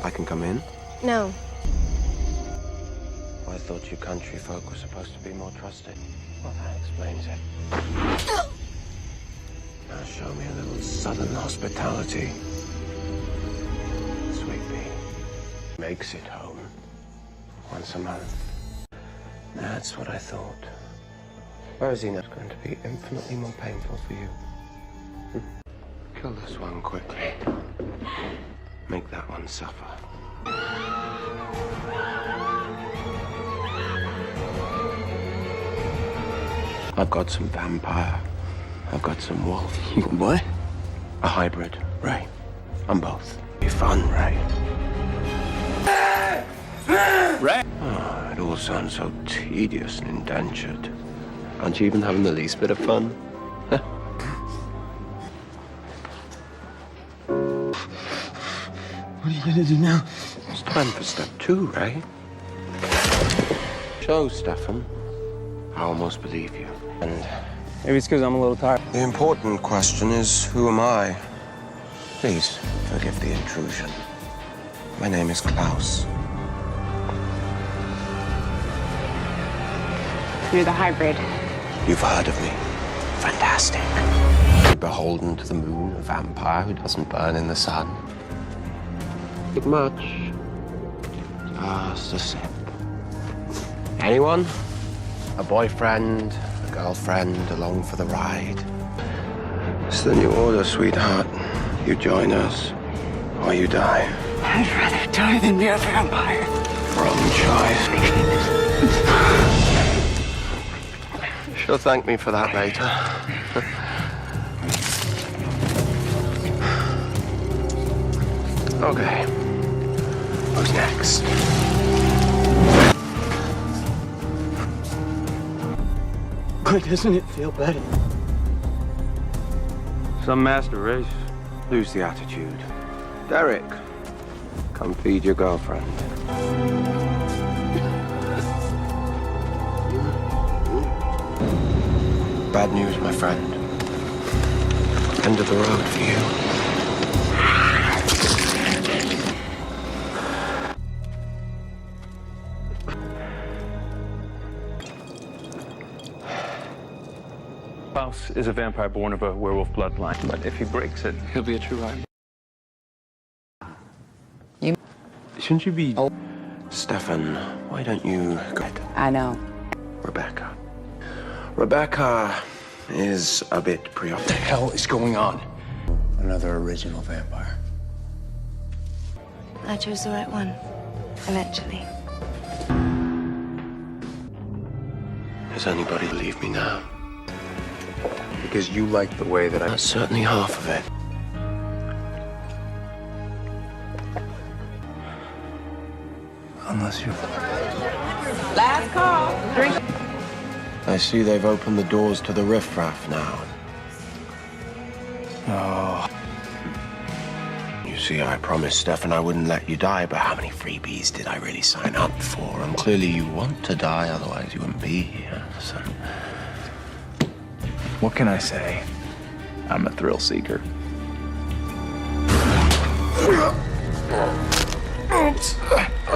I can come in? No. I thought you country folk were supposed to be more trusting. Well, that explains it. Now show me a little southern hospitality. Sweet Pea makes it home once a month. That's what I thought. Whereas he knows it's going to be infinitely more painful for you. Kill this one quickly. Make that one suffer. I've got some vampire. I've got some wolf. You what? A hybrid, Ray. I'm both. Be fun, Ray. Ray? Oh, it all sounds so tedious and indentured. Aren't you even having the least bit of fun? What are you gonna do now? It's time for step 2, Ray. Show, Stefan. I almost believe you. And Maybe it's because I'm a little tired. the important question is, who am I? Please, forgive the intrusion. My name is Klaus. You're the hybrid. You've heard of me. Fantastic. Beholden to the moon, a vampire who doesn't burn in the sun. Not much. Just a sip. Anyone? A boyfriend, a girlfriend, along for the ride? It's the new order, sweetheart. You join us, or you die. I'd rather die than be a vampire. Wrong choice. She'll thank me for that later. Okay. Who's next? Why doesn't it feel better? Some master race. Lose the attitude. Derek, come feed your girlfriend. Bad news, my friend. End of the road for you. Klaus is a vampire born of a werewolf bloodline, but if he breaks it, he'll be a true hybrid. Shouldn't you be... Stefan, why don't you go... I know. Rebecca. Rebecca is a bit What the preoccupied. hell is going on? Another original vampire. I chose the right one. Eventually. Does anybody believe me now? Because you like the way that I... That's certainly half of it. Unless you... Last call. Drink. I see they've opened the doors to the riffraff now. Oh. You see, I promised Stefan I wouldn't let you die, but how many freebies did I really sign up for? And clearly you want to die, otherwise you wouldn't be here, so... What can I say? I'm a thrill seeker.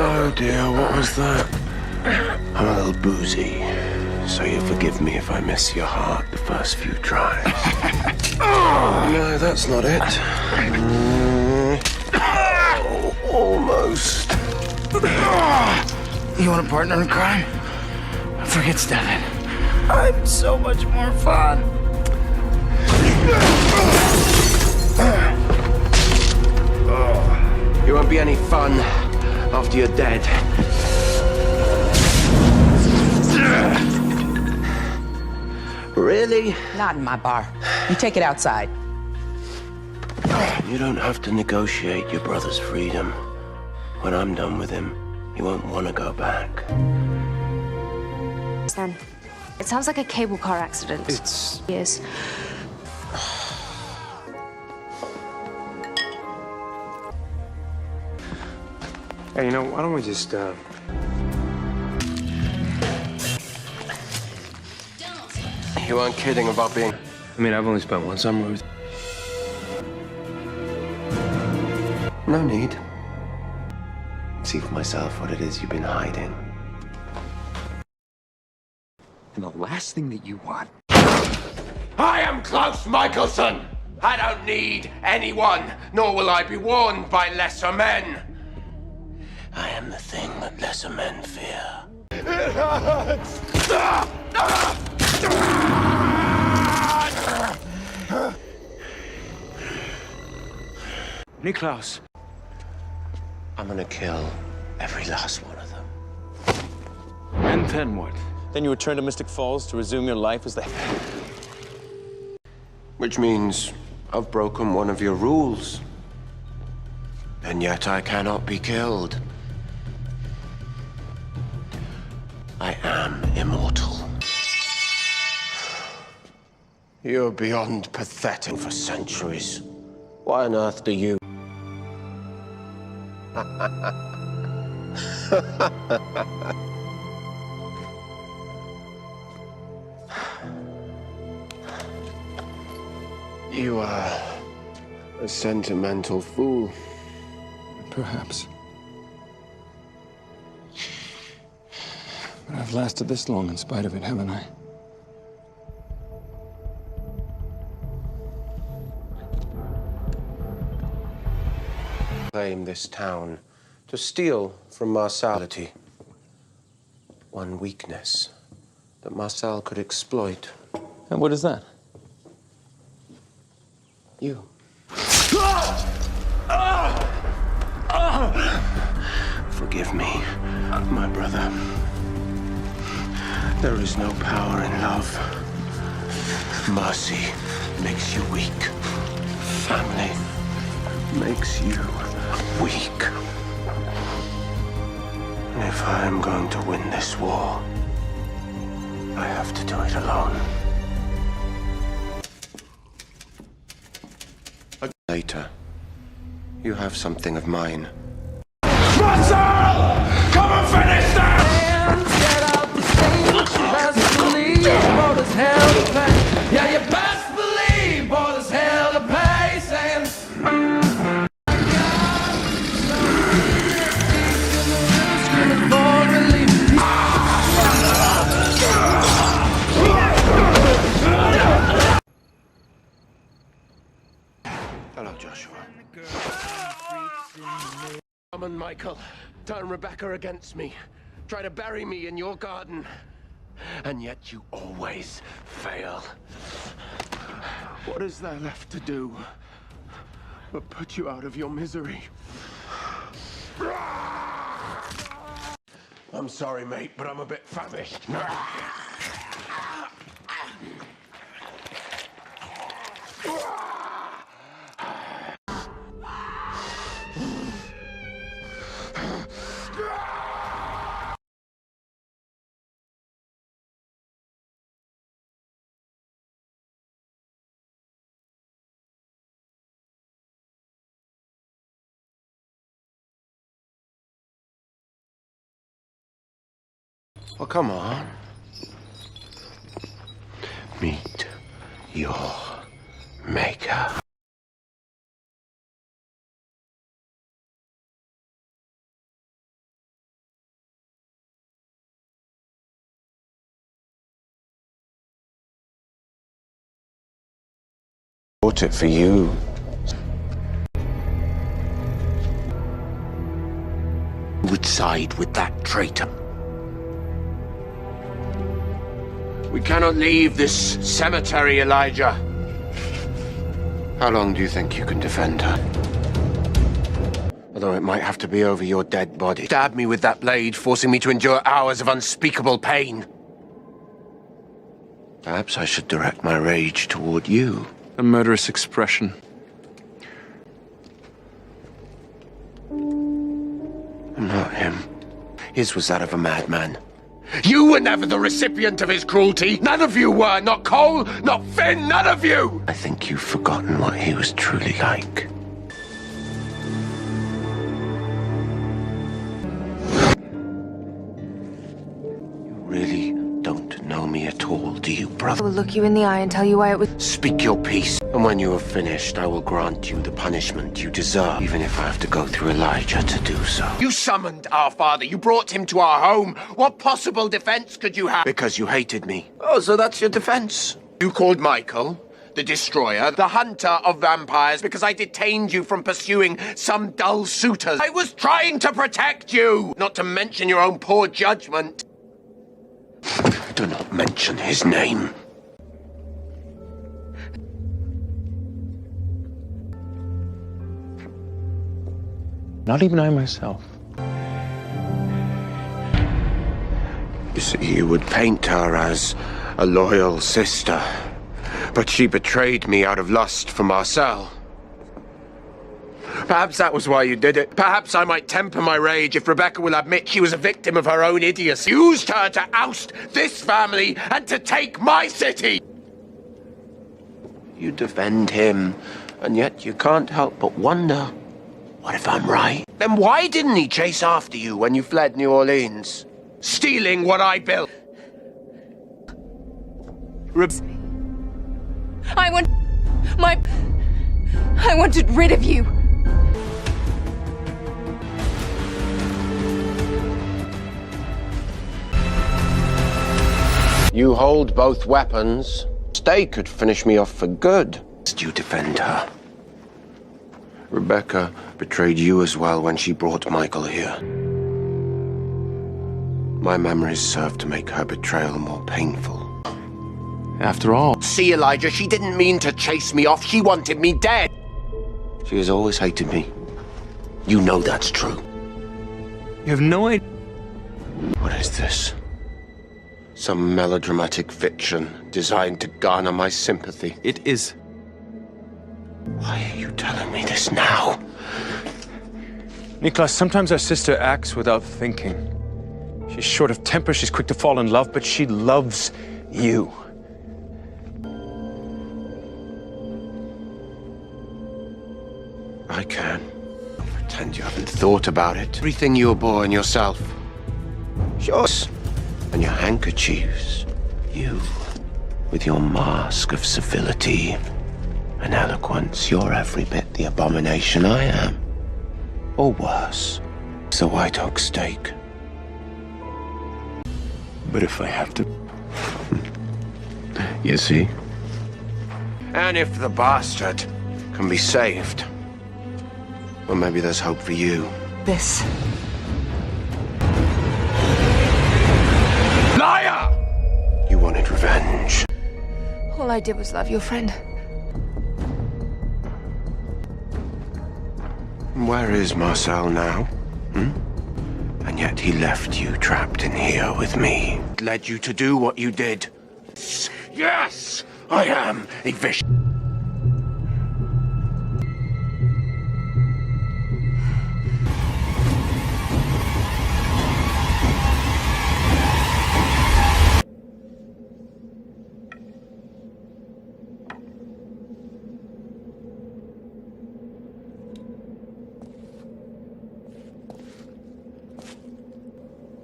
Oh dear, what was that? I'm a little boozy, so you'll forgive me if I miss your heart the first few tries. No, that's not it. Oh, almost. You want a partner in crime? Forget Stefan. I'm so much more fun. You won't be any fun after you're dead. Really? Not in my bar. You take it outside. You don't have to negotiate your brother's freedom. When I'm done with him, he won't want to go back. Then. It sounds like a cable car accident. It's... Yes. Hey, you know, why don't we just, You weren't kidding about being... I mean, I've only spent one summer with... No need. See for myself what it is you've been hiding. And the last thing that you want. I am Klaus Mikaelson! I don't need anyone, nor will I be warned by lesser men. I am the thing that lesser men fear. It hurts! Niklaus. I'm gonna kill every last one of them. And then what? Then you return to Mystic Falls to resume your life as the... Which means I've broken one of your rules. And yet I cannot be killed. I am immortal. You're beyond pathetic for centuries. Why on earth do you... You are a sentimental fool. Perhaps. But I've lasted this long in spite of it, haven't I? Claim this town to steal from Marsality. One weakness that Marcel could exploit. And what is that? You. Forgive me, my brother. There is no power in love. Mercy makes you weak. Family makes you weak. And if I am going to win this war, I have to do it alone. Later, you have something of mine. Marcel! Come and finish that! Yeah, you best believe, boy, there's hell to pay, saying... Hello, Joshua. Come on, Michael. Turn Rebecca against me. Try to bury me in your garden. And yet you always fail. What is there left to do but put you out of your misery? I'm sorry, mate, but I'm a bit famished. Well, come on. Meet your maker. Bought it for you. Would side with that traitor. We cannot leave this cemetery, Elijah. How long do you think you can defend her? Although it might have to be over your dead body. Stab me with that blade, forcing me to endure hours of unspeakable pain. Perhaps I should direct my rage toward you. A murderous expression. I'm not him. His was that of a madman. You were never the recipient of his cruelty. None of you were. Not Cole, not Finn, none of you. I think you've forgotten what he was truly like. You really don't know me at all. all, do you, I brother? will look you in the eye and tell you why it was. Speak your piece, and when you have finished, I will grant you the punishment you deserve, even if I have to go through Elijah to do so. You summoned our father. You brought him to our home. What possible defense could you have? Because you hated me. Oh, so that's your defense. You called Michael the destroyer, the hunter of vampires, because I detained you from pursuing some dull suitors. I was trying to protect you, not to mention your own poor judgment. Do not mention his name. Not even I myself. You see, you would paint her as a loyal sister, but she betrayed me out of lust for Marcel. Perhaps that was why you did it. Perhaps I might temper my rage if Rebecca will admit she was a victim of her own idiocy. Used her to oust this family and to take my city. You defend him, and yet you can't help but wonder, what if I'm right? Then why didn't he chase after you when you fled New Orleans? Stealing what I built. I wanted rid of you. You hold both weapons. They could finish me off for good. You defend her. Rebecca betrayed you as well when she brought Michael here. My memories serve to make her betrayal more painful. After all, See, Elijah, she didn't mean to chase me off. She wanted me dead. She has always hated me. You know that's true. you have no idea. What is this? Some melodramatic fiction designed to garner my sympathy. It is. Why are you telling me this now? Niklas, sometimes our sister acts without thinking. She's short of temper, she's quick to fall in love, but she loves you. I can. Don't pretend you haven't thought about it. Everything you bore in yourself. Yours. And your handkerchiefs. You. With your mask of civility and eloquence, you're every bit the abomination I am. Or worse. It's the white oak steak. But if I have to... You see? And if the bastard can be saved, well, maybe there's hope for you. This. Liar! You wanted revenge. All I did was love your friend. Where is Marcel now? And yet he left you trapped in here with me. It led you to do what you did. Yes! I am a vicious...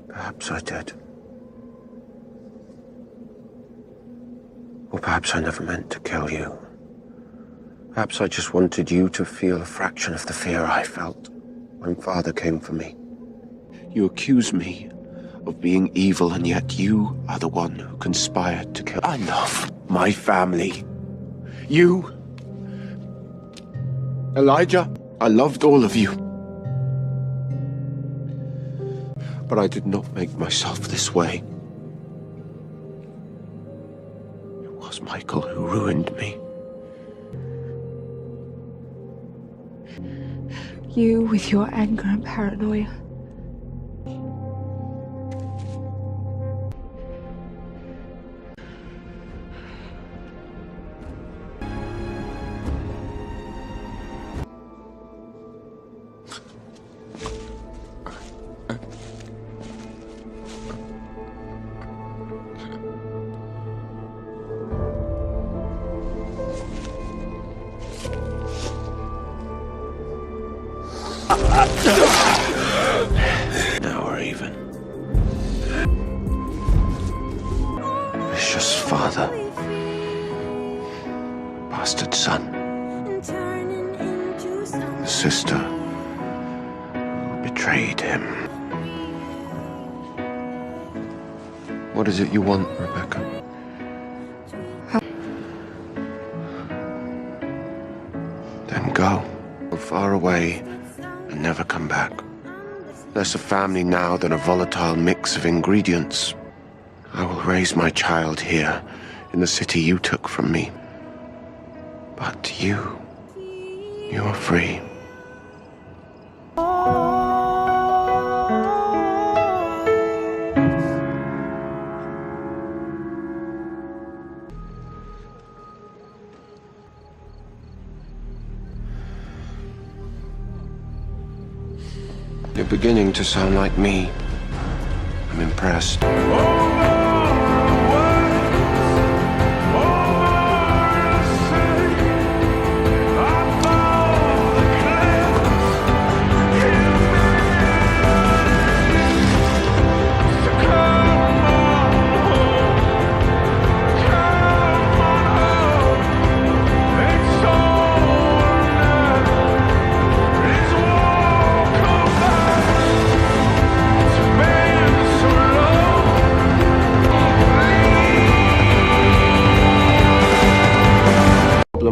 Perhaps I did. Or perhaps I never meant to kill you. Perhaps I just wanted you to feel a fraction of the fear I felt when Father came for me. You accuse me of being evil, and yet you are the one who conspired to kill. I love my family. You. Elijah, I loved all of you. But I did not make myself this way. It was Michael who ruined me. You with your anger and paranoia. Now we're even. Vicious him. What is it you want, Rebecca? Then go. Go far away and never come back. Less a family now than a volatile mix of ingredients. I will raise my child here, in the city you took from me. But you are free. You're beginning to sound like me. I'm impressed.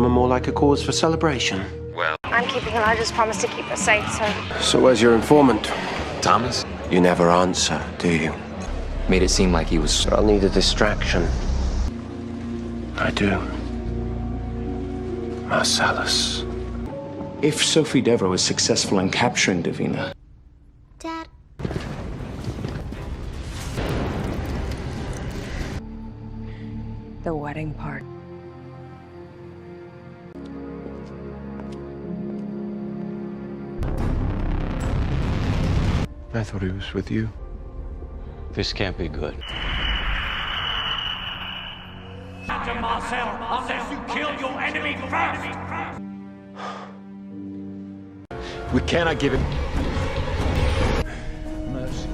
More like a cause for celebration. Well, I'm keeping Elijah's promise to keep us safe, so... So where's your informant? Thomas? You never answer, do you? Made it seem like he was... I'll need a distraction. I do. Marcellus. If Sophie Devereux is successful in capturing Davina... Dad. The wedding part. I thought he was with you. This can't be good. Marcel, unless you kill your enemy first! We cannot give him... Mercy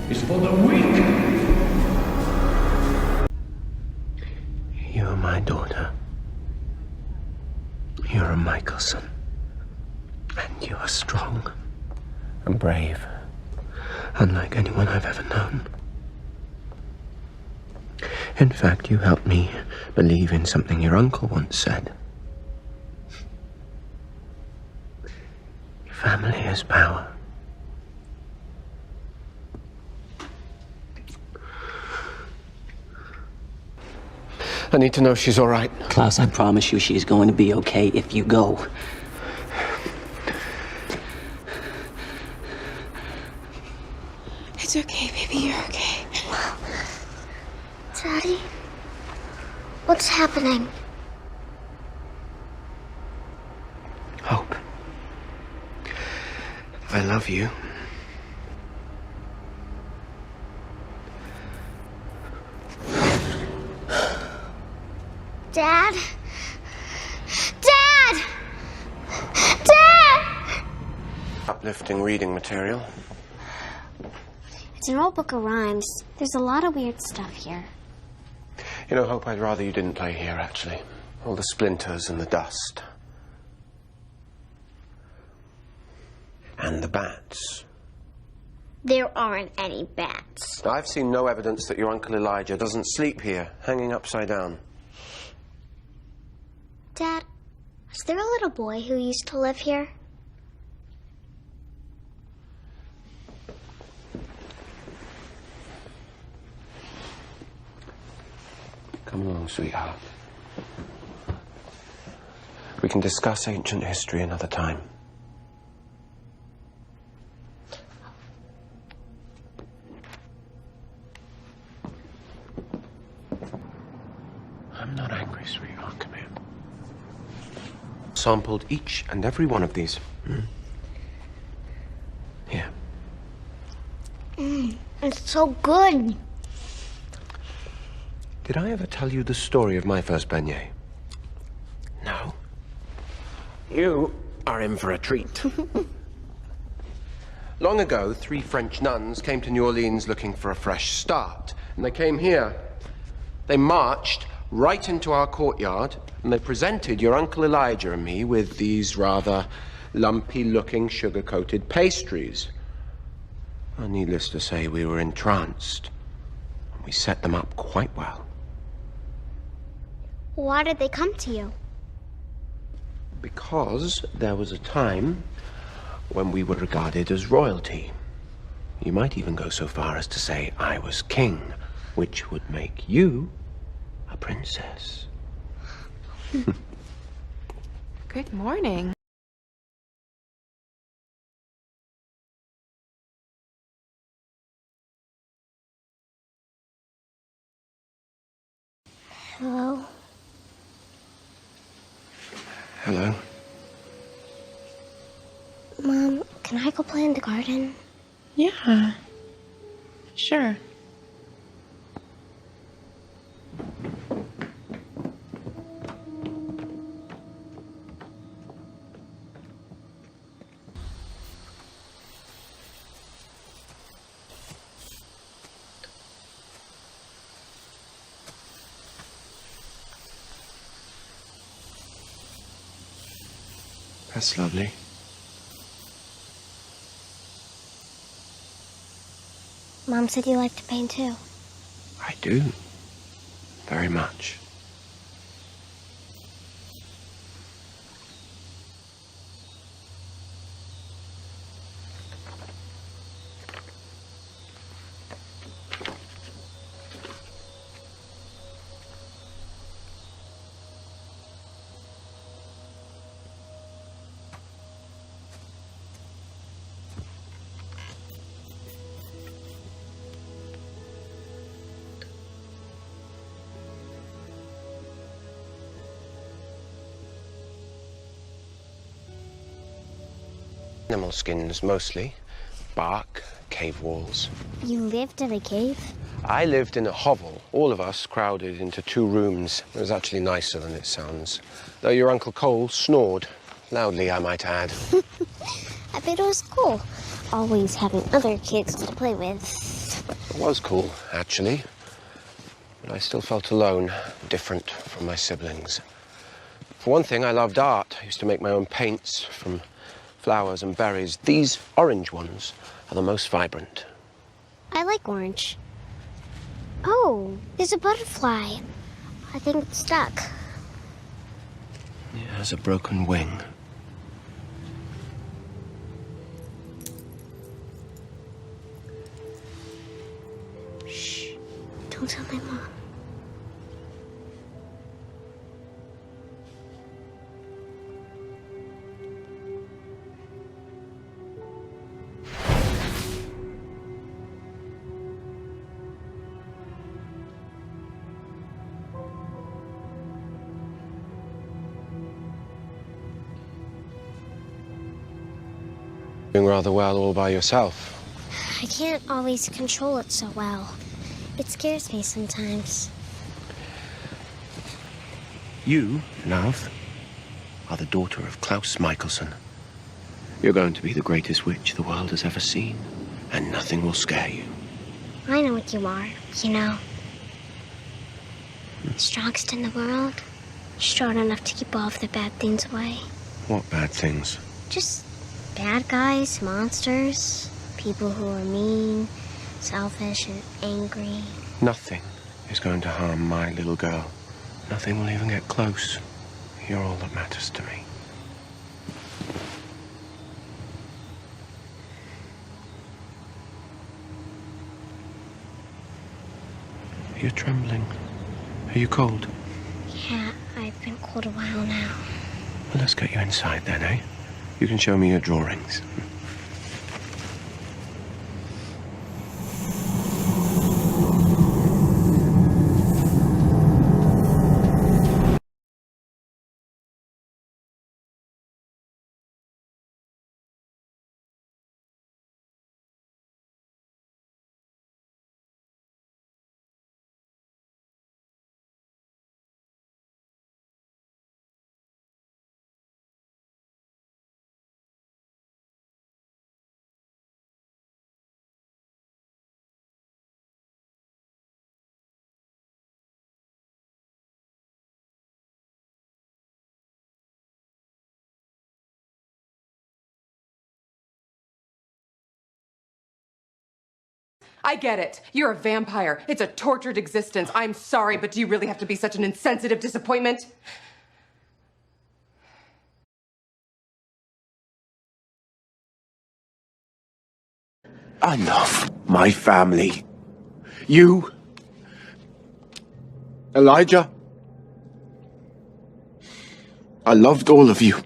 is for the weak! You are my daughter. You're a Mikaelson. And you are strong and brave. Unlike anyone I've ever known. In fact, you helped me believe in something your uncle once said. Family is power. I need to know she's all right. Klaus, I promise you she's going to be okay if you go. It's okay, baby, you're okay. Daddy? What's happening? Hope. I love you. Dad? Dad! Dad! Uplifting reading material. It's an old book of rhymes. There's a lot of weird stuff here. You know, Hope, I'd rather you didn't play here, actually. All the splinters and the dust. And the bats. There aren't any bats. I've seen no evidence that your Uncle Elijah doesn't sleep here, hanging upside down. Dad, was there a little boy who used to live here? Come along, sweetheart. We can discuss ancient history another time. I'm not angry, sweetheart. Come here. Sampled each and every one of these. Here. It's so good. Did I ever tell you the story of my first beignet? No. You are in for a treat. Long ago, 3 French nuns came to New Orleans looking for a fresh start. And they came here. They marched right into our courtyard, and they presented your Uncle Elijah and me with these rather lumpy-looking sugar-coated pastries. Well, needless to say, we were entranced. We set them up quite well. Why did they come to you? Because there was a time when we were regarded as royalty. You might even go so far as to say I was king, which would make you a princess. Good morning. Hello? Hello? Mom, can I go play in the garden? Yeah. Sure. That's lovely. Mom said you like to paint too. I do. Very much. Animal skins, mostly. Bark, cave walls. You lived in a cave? I lived in a hovel, all of us crowded into 2 rooms. It was actually nicer than it sounds. Though your Uncle Cole snored. Loudly, I might add. I bet it was cool. Always having other kids to play with. It was cool, actually. But I still felt alone, different from my siblings. For one thing, I loved art. I used to make my own paints from flowers and berries. These orange ones are the most vibrant. I like orange. Oh, there's a butterfly. I think it's stuck. It has a broken wing. Shh. Don't tell my mom. Doing rather well all by yourself. I can't always control it so well. It scares me sometimes. You, love, are the daughter of Klaus Mikaelson. You're going to be the greatest witch the world has ever seen, and nothing will scare you. I know what you are, you know. Strongest in the world. Strong enough to keep all of the bad things away. What bad things? Just bad guys, monsters, people who are mean, selfish, and angry. Nothing is going to harm my little girl. Nothing will even get close. You're all that matters to me. You're trembling. Are you cold? Yeah, I've been cold a while now. Well, let's get you inside then, eh? You can show me your drawings. I get it. You're a vampire. It's a tortured existence. I'm sorry, but do you really have to be such an insensitive disappointment? I love my family. You, Elijah, I loved all of you.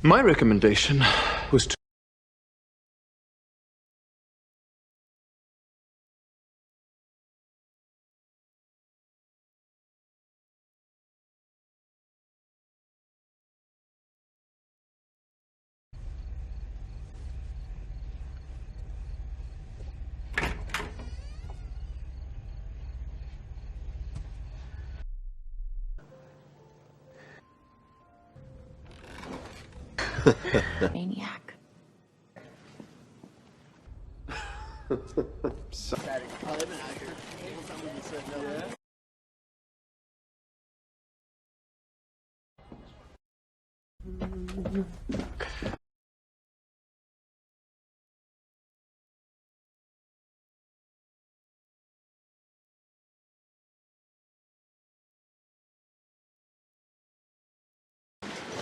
My recommendation was to Maniac.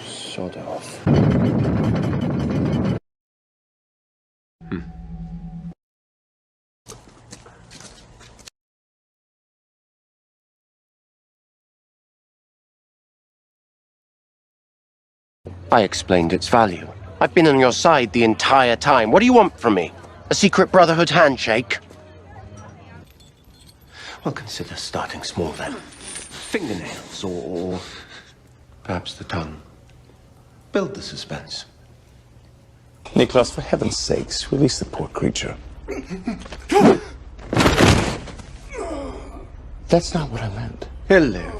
Sod off. I explained its value. I've been on your side the entire time. What do you want from me? A secret brotherhood handshake? Well, consider starting small then. Fingernails, or perhaps the tongue. Build the suspense. Nicholas, for heaven's sakes, release the poor creature. That's not what I meant. He'll live.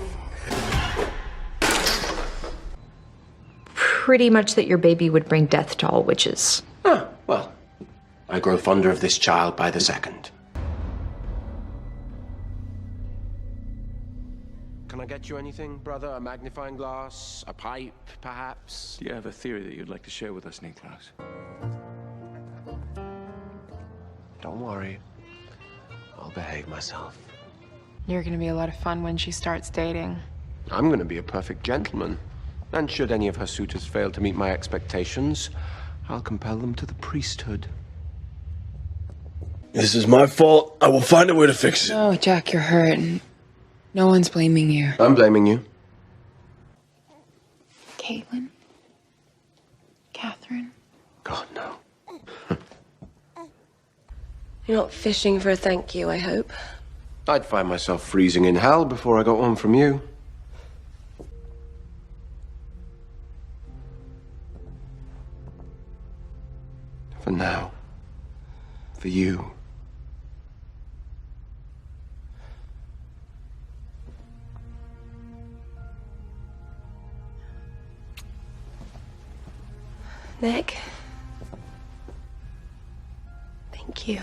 Pretty much that your baby would bring death to all witches. Ah, well, I grow fonder of this child by the second. Can I get you anything, brother? A magnifying glass? A pipe, perhaps? Do you have a theory that you'd like to share with us, Nicholas? Don't worry. I'll behave myself. You're gonna be a lot of fun when she starts dating. I'm gonna be a perfect gentleman. And should any of her suitors fail to meet my expectations, I'll compel them to the priesthood. This is my fault. I will find a way to fix it. Oh, Jack, you're hurt. No one's blaming you. I'm blaming you. Caitlin? Catherine? God, no. You're not fishing for a thank you, I hope. I'd find myself freezing in hell before I got one from you. For now. For you. Nick? Thank you.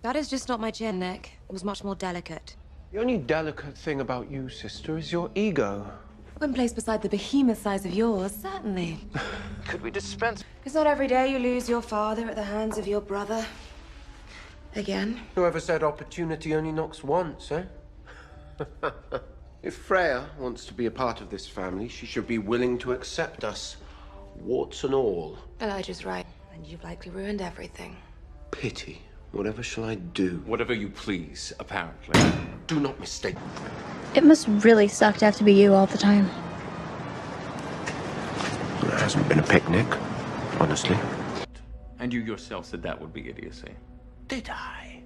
That is just not my chin, Nick. It was much more delicate. The only delicate thing about you, sister, is your ego. When placed beside the behemoth size of yours, certainly. Could we dispense? It's not every day you lose your father at the hands of your brother. Again. Whoever said opportunity only knocks once, eh? If Freya wants to be a part of this family, she should be willing to accept us, warts and all. Elijah's right, and you've likely ruined everything. Pity. Whatever shall I do? Whatever you please, apparently. Do not mistake me. It must really suck to have to be you all the time. It hasn't been a picnic, honestly. And you yourself said that would be idiocy. Did I?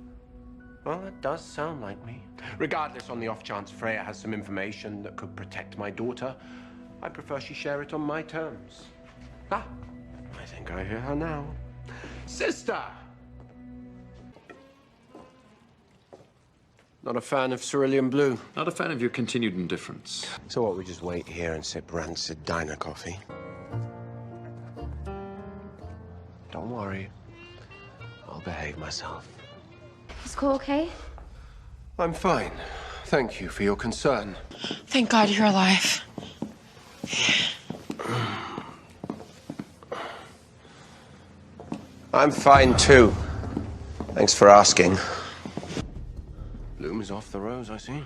Well, that does sound like me. Regardless, on the off chance Freya has some information that could protect my daughter, I prefer she share it on my terms. Ah, I think I hear her now. Sister! Not a fan of cerulean blue. Not a fan of your continued indifference. So what, we just wait here and sip rancid diner coffee? Don't worry. I'll behave myself. Is Cole okay? I'm fine. Thank you for your concern. Thank God you're alive. I'm fine, too. Thanks for asking. Bloom is off the rose, I see.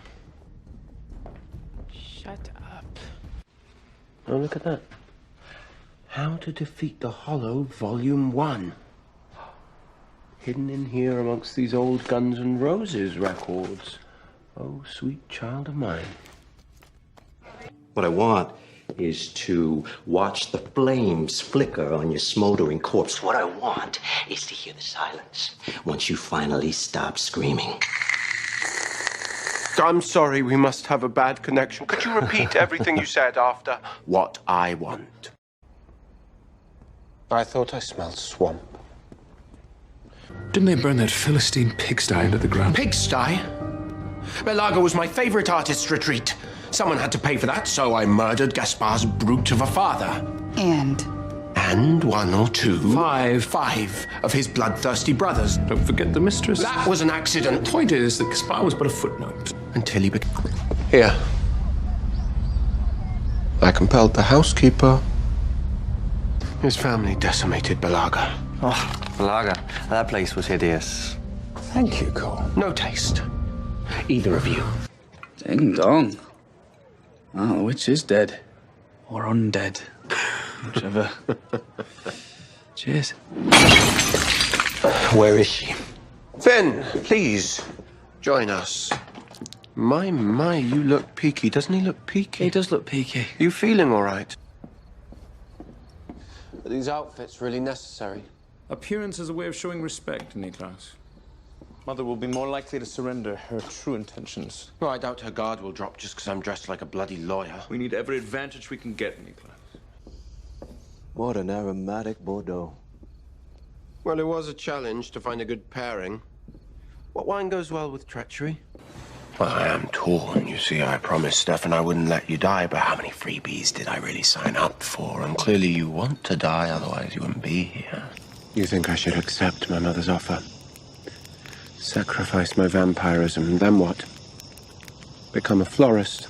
Shut up. Oh, look at that. How to Defeat the Hollow, Volume 1. Hidden in here amongst these old Guns N' Roses records. Oh, sweet child of mine. What I want is to watch the flames flicker on your smoldering corpse. What I want is to hear the silence once you finally stop screaming. I'm sorry, we must have a bad connection. Could you repeat everything you said after what I want? I thought I smelled swamp. Didn't they burn that Philistine pigsty into the ground? Pigsty? Belaga was my favorite artist's retreat. Someone had to pay for that, so I murdered Gaspar's brute of a father. And one or two... Five of his bloodthirsty brothers. Don't forget the mistress. That was an accident. The point is that Gaspar was but a footnote. Until he became... Here. I compelled the housekeeper. His family decimated Belaga. Oh, Belaga. That place was hideous. Thank you, Cole. No taste. Either of you. Ding dong. Oh, the witch is dead. Or undead. Whichever. Cheers. Where is she? Finn, please, join us. My, you look peaky. Doesn't he look peaky? He does look peaky. You feeling all right? Are these outfits really necessary? Appearance is a way of showing respect, Niklas. Mother will be more likely to surrender her true intentions. Well, I doubt her guard will drop just because I'm dressed like a bloody lawyer. We need every advantage we can get, Niklas. What an aromatic Bordeaux. Well, it was a challenge to find a good pairing. What wine goes well with treachery? Well, I am torn. You see, I promised Stefan I wouldn't let you die, but how many freebies did I really sign up for? And clearly you want to die, otherwise you wouldn't be here. You think I should accept my mother's offer? Sacrifice my vampirism, and then what? Become a florist?